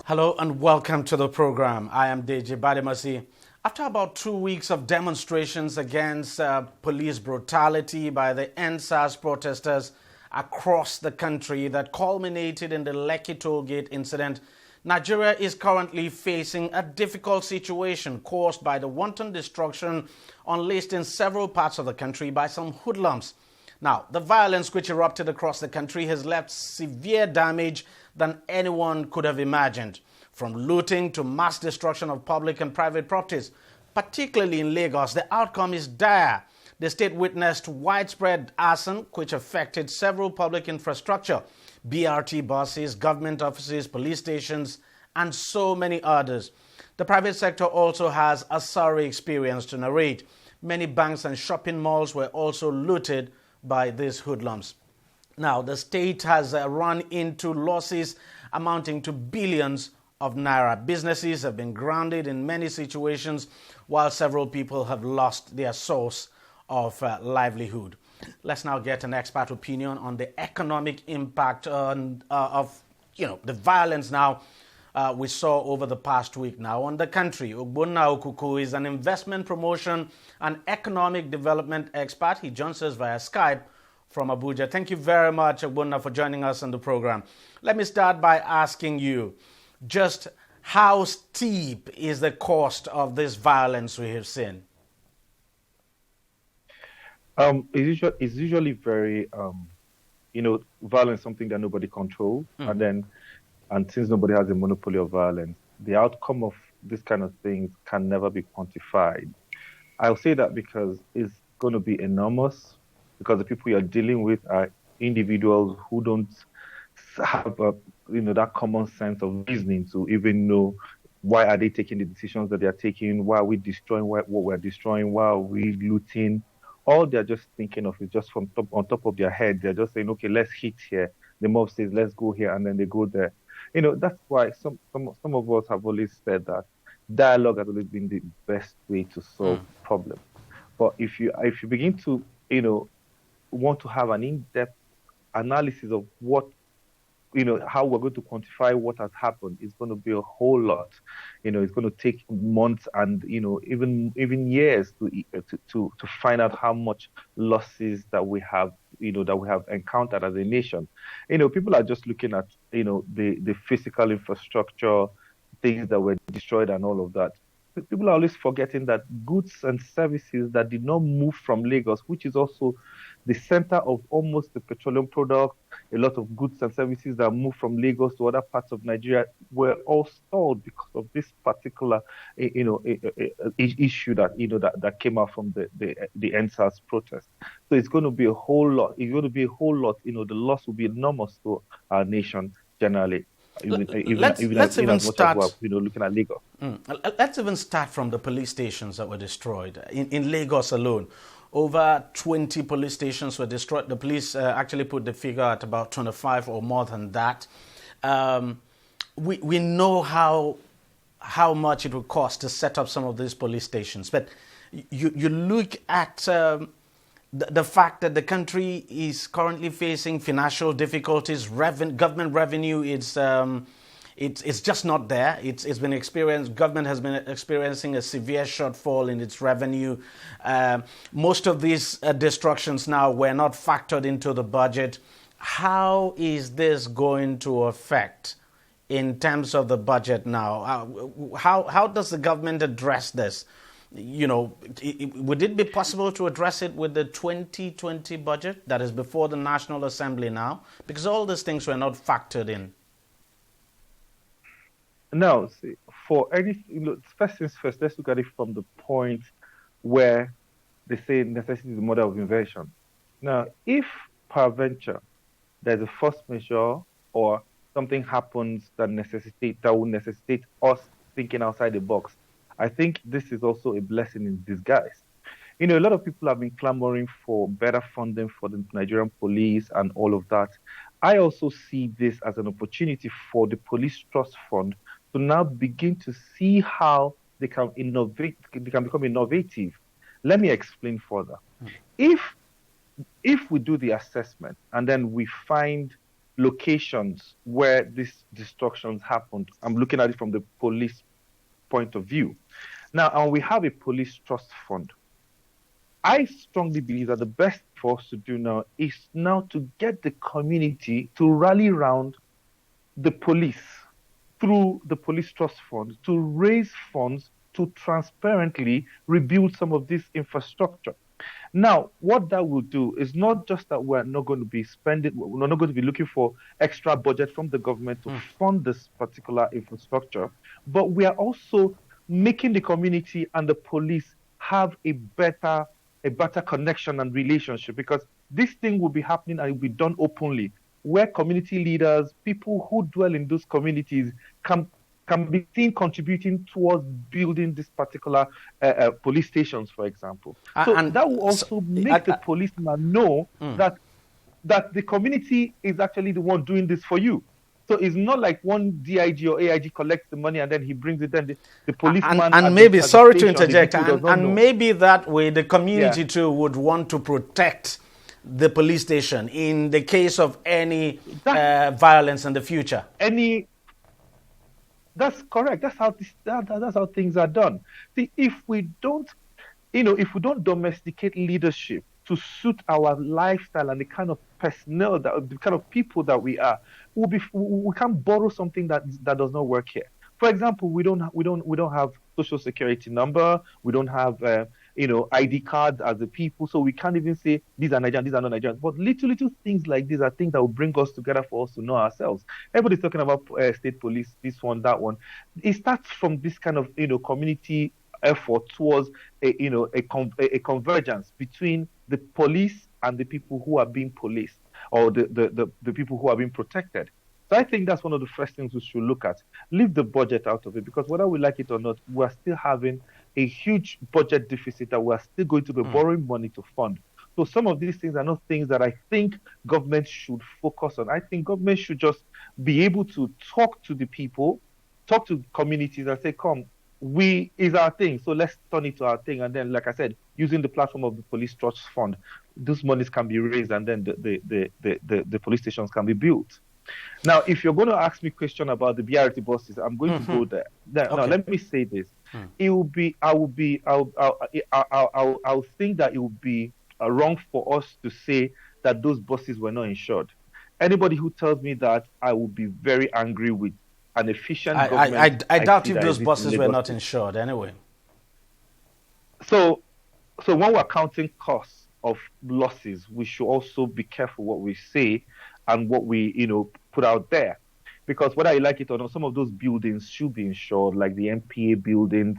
Hello and welcome to the program. I am DEJI360. After about 2 weeks of demonstrations against police brutality by the NSAS protesters across the country that culminated in the Lekki Tollgate incident, Nigeria is currently facing a difficult situation caused by the wanton destruction unleashed in several parts of the country by some hoodlums. Now, the violence which erupted across the country has left severe damage than anyone could have imagined, from looting to mass destruction of public and private properties. Particularly in Lagos, the outcome is dire. The state witnessed widespread arson, which affected several public infrastructure, BRT buses, government offices, police stations, and so many others. The private sector also has a sorry experience to narrate. Many banks and shopping malls were also looted by these hoodlums. Now, the state has run into losses amounting to billions of naira. Businesses have been grounded in many situations, while several people have lost their source of livelihood. Let's now get an expert opinion on the economic impact of the violence now we saw over the past week now on the country. Ogbonna Okuku is an investment promotion and economic development expert. He joins us via Skype from Abuja. Thank you very much, Ogbonna, for joining us on the program. Let me start by asking you, just how steep is the cost of this violence we have seen? It's usually very, violence is something that nobody controls. And since nobody has a monopoly of violence, the outcome of this kind of things can never be quantified. I'll say that because it's going to be enormous, because the people you're dealing with are individuals who don't have that common sense of reasoning to even know why are they taking the decisions that they are taking, why are we destroying what we're destroying, why are we looting. All they're just thinking of is just on top of their head. They're just saying, okay, let's hit here. The mob says, let's go here, and then they go there. That's why some of us have always said that dialogue has always been the best way to solve problems. But if you begin to, want to have an in-depth analysis of what, how we're going to quantify what has happened, it's going to be a whole lot. It's going to take months and, even years to find out how much losses that we have, that we have encountered as a nation. People are just looking at, the physical infrastructure, things that were destroyed and all of that. People are always forgetting that goods and services that did not move from Lagos, which is also the center of almost the petroleum product, a lot of goods and services that moved from Lagos to other parts of Nigeria were all stalled because of this particular, issue that came out from the NSAS protest. So it's going to be a whole lot. The loss will be enormous to our nation generally. Let's even start looking at Lagos. Let's even start from the police stations that were destroyed in Lagos alone. Over 20 police stations were destroyed. The police actually put the figure at about 25 or more than that. We know how much it would cost to set up some of these police stations, but you look at the fact that the country is currently facing financial difficulties. Government revenue it's just not there. Government has been experiencing a severe shortfall in its revenue. Most of these destructions now were not factored into the budget. How is this going to affect in terms of the budget now? How does the government address this? Would it be possible to address it with the 2020 budget that is before the National Assembly now? Because all these things were not factored in. No, for anything, first things first, let's look at it from the point where they say necessity is the mother of invention. Now, if peradventure there's a force majeure or something happens that will necessitate us thinking outside the box, I think this is also a blessing in disguise. A lot of people have been clamoring for better funding for the Nigerian police and all of that. I also see this as an opportunity for the Police Trust Fund to now begin to see how they can become innovative. Let me explain further. If we do the assessment and then we find locations where these destructions happened. I'm looking at it from the police point of view. Now, and we have a police trust fund. I strongly believe that the best for us to do now is now to get the community to rally around the police through the police trust fund to raise funds to transparently rebuild some of this infrastructure. Now, what that will do is not just that we're not going to be we're not going to be looking for extra budget from the government to fund this particular infrastructure, but we are also making the community and the police have a better connection and relationship, because this thing will be happening and it will be done openly, where community leaders, people who dwell in those communities can be seen contributing towards building this particular police stations, for example. And that will also make the policeman know that the community is actually the one doing this for you. So it's not like one DIG or AIG collects the money and then he brings it, then the policeman... And maybe, sorry to interject, and maybe that way the community too would want to protect the police station in the case of any violence in the future. That's correct. That's how things are done. See, if we don't domesticate leadership to suit our lifestyle and the kind of personnel, the kind of people that we are, we can't borrow something that does not work here. For example, we don't have social security number. We don't have ID cards as the people, so we can't even say these are Nigerians, these are not Nigerians. But little things like these are things that will bring us together for us to know ourselves. Everybody's talking about state police, this one, that one. It starts from this kind of community effort towards a convergence between the police and the people who are being policed, or the people who are being protected. So I think that's one of the first things we should look at. Leave the budget out of it, because whether we like it or not, we're still having a huge budget deficit that we're still going to be borrowing money to fund. So some of these things are not things that I think government should focus on. I think government should just be able to talk to the people, talk to communities and say, come, is our thing, so let's turn it to our thing. And then, like I said, using the platform of the police trust fund, those monies can be raised and then the police stations can be built. Now, if you're going to ask me a question about the BRT buses, I'm going to go there. Now, let me say this. I'll think that it would be wrong for us to say that those buses were not insured. Anybody who tells me that, I will be very angry with an efficient government. I doubt if those buses were not insured anyway. So when we're counting costs of losses, we should also be careful what we say and what we put out there, because whether you like it or not, some of those buildings should be insured, like the MPA buildings.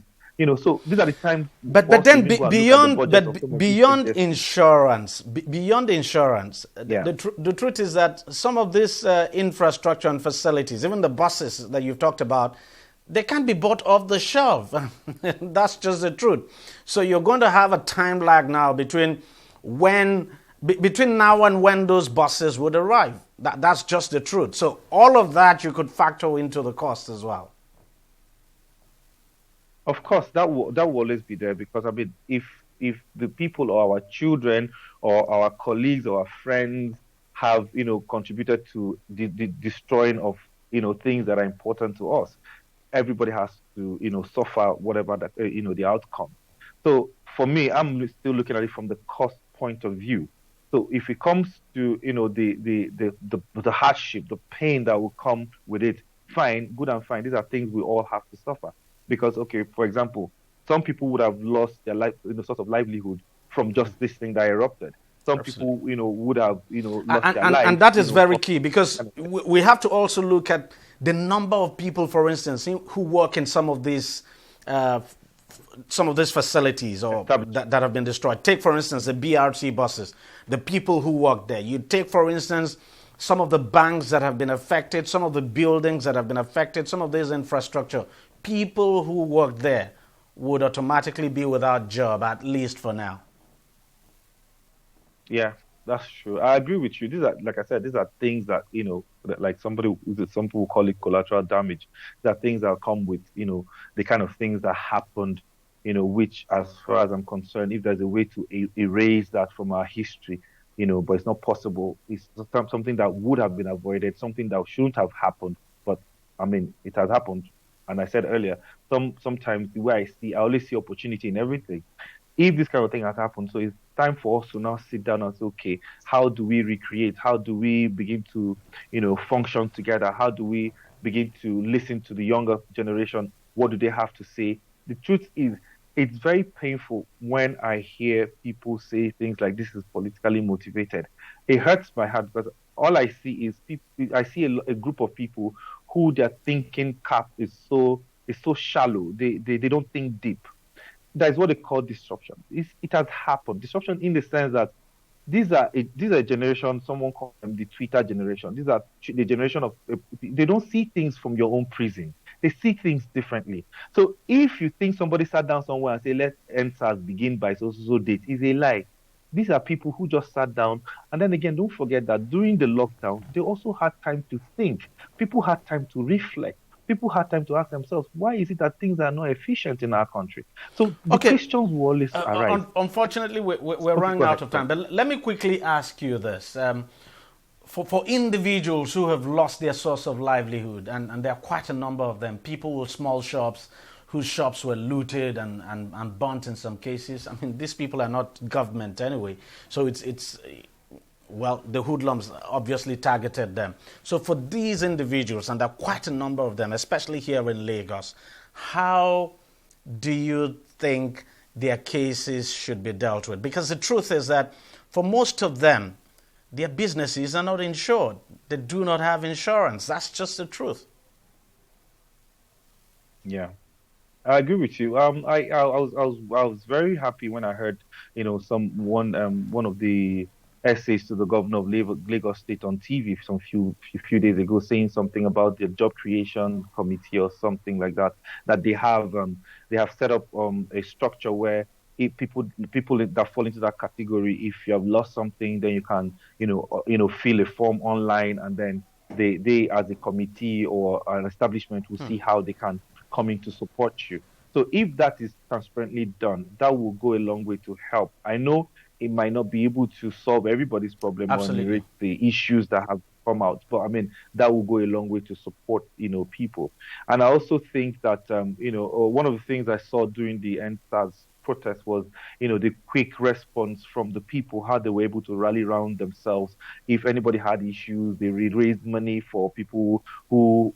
So these are the times. But then beyond insurance, the truth is that some of this infrastructure and facilities, even the buses that you've talked about, they can't be bought off the shelf. That's just the truth. So you're going to have a time lag now between now and when those buses would arrive. That's just the truth. So all of that you could factor into the cost as well. Of course, that will always be there, because I mean, if the people or our children or our colleagues or our friends have contributed to the destroying of things that are important to us, everybody has to suffer whatever that the outcome. So for me, I'm still looking at it from the cost point of view. So if it comes to the hardship, the pain that will come with it, fine, good and fine. These are things we all have to suffer. Because, okay, for example, some people would have lost their life, sort of livelihood from just this thing that erupted. Some people, would have, lost their lives. And that is very key, because we have to also look at the number of people, for instance, who work in some of these facilities or that have been destroyed. Take, for instance, the BRT buses, the people who work there. You take, for instance, some of the banks that have been affected, some of the buildings that have been affected, some of this infrastructure. People who work there would automatically be without job, at least for now. Yeah, that's true. I agree with you. These are, like I said, these are things that, that like some people call it collateral damage. These are things that come with, the kind of things that happened, which, as far as I'm concerned, if there's a way to erase that from our history, but it's not possible. It's something that would have been avoided, something that shouldn't have happened. But I mean, it has happened. And I said earlier, sometimes the way I always see opportunity in everything. If this kind of thing has happened, so it's time for us to now sit down and say, okay, how do we recreate? How do we begin to, function together? How do we begin to listen to the younger generation? What do they have to say? The truth is, it's very painful when I hear people say things like this is politically motivated. It hurts my heart because all I see is I see a group of people who their thinking cap is so shallow. They don't think deep. That is what they call disruption. It has happened. Disruption in the sense that these are a generation, someone called them the Twitter generation. These are the generation of, they don't see things from your own prison. They see things differently. So if you think somebody sat down somewhere and say, let's NSAS begin by so date, is a lie. These are people who just sat down. And then again, don't forget that during the lockdown, they also had time to think. People had time to reflect. People had time to ask themselves, why is it that things are not efficient in our country? So the questions will always arise. Unfortunately, we're running out of time. But let me quickly ask you this. For individuals who have lost their source of livelihood, and there are quite a number of them, people with small shops whose shops were looted and burnt in some cases. I mean, these people are not government anyway. So well, the hoodlums obviously targeted them. So for these individuals, and there are quite a number of them, especially here in Lagos, how do you think their cases should be dealt with? Because the truth is that for most of them, their businesses are not insured. They do not have insurance. That's just the truth. Yeah, I agree with you. I was very happy when I heard, one of the essays to the governor of Lagos State on TV some few days ago, saying something about the job creation committee or something like that. That they have set up a structure where if people that fall into that category, if you have lost something, then you can fill a form online, and then they as a committee or an establishment will see how they can come in to support you. So if that is transparently done, that will go a long way to help. I know it might not be able to solve everybody's problem or narrate the issues that have come out, but I mean that will go a long way to support people. And I also think that one of the things I saw during the NSAS protest was the quick response from the people, how they were able to rally around themselves. If anybody had issues, they raised money for people who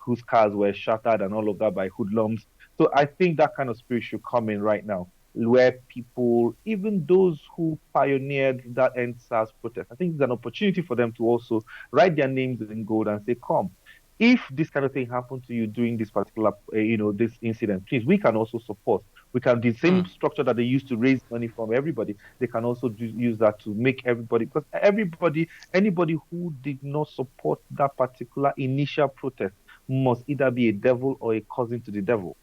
whose cars were shattered and all of that by hoodlums. So I think that kind of spirit should come in right now, where people, even those who pioneered that NSAS protest, I think it's an opportunity for them to also write their names in gold and say, come, if this kind of thing happened to you during this particular, this incident, please, we can also support. We can do the same structure that they used to raise money from everybody. They can also use that to make everybody, because anybody who did not support that particular initial protest must either be a devil or a cousin to the devil.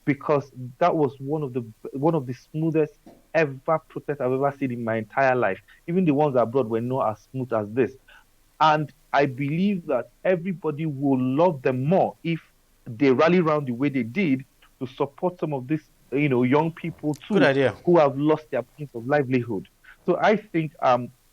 Because that was one of the smoothest ever protests I've ever seen in my entire life. Even the ones abroad were not as smooth as this. And I believe that everybody will love them more if they rally around the way they did to support some of these, young people too, good idea, who have lost their means of livelihood. So I think,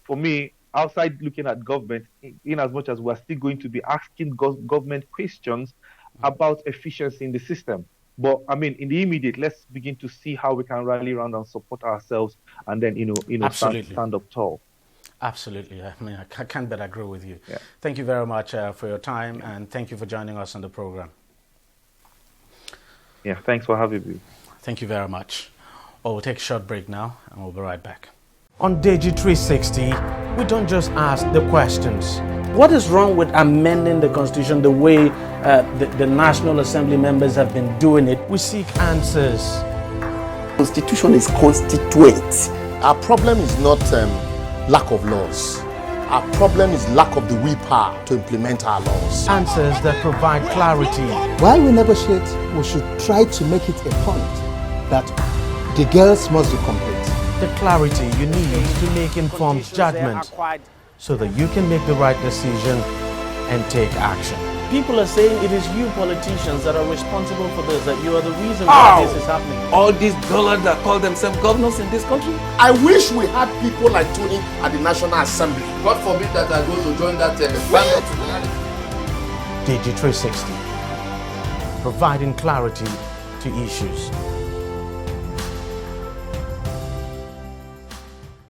for me, outside looking at government, in as much as we're still going to be asking government questions about efficiency in the system. But I mean, in the immediate, let's begin to see how we can rally around and support ourselves, and then stand up tall. Absolutely. I mean, I can't but agree with you. Yeah. Thank you very much for your time, and thank you for joining us on the program. Yeah, thanks for having me. Thank you very much. We'll take a short break now, and we'll be right back. On DEJI360, we don't just ask the questions. What is wrong with amending the Constitution the way the National Assembly members have been doing it? We seek answers. Constitution is constituent. Our problem is not lack of laws. Our problem is lack of the willpower to implement our laws. Answers that provide clarity. While we negotiate, we should try to make it a point that the girls must be complete. The clarity you need to make informed judgment so that you can make the right decision and take action. people are saying it is you politicians that are responsible for this, that you are the reason why this is happening. All these dollars that call themselves governors in this country? I wish we had people like Tony at the National Assembly. God forbid that I go to join that panel to DEJI360, providing clarity to issues.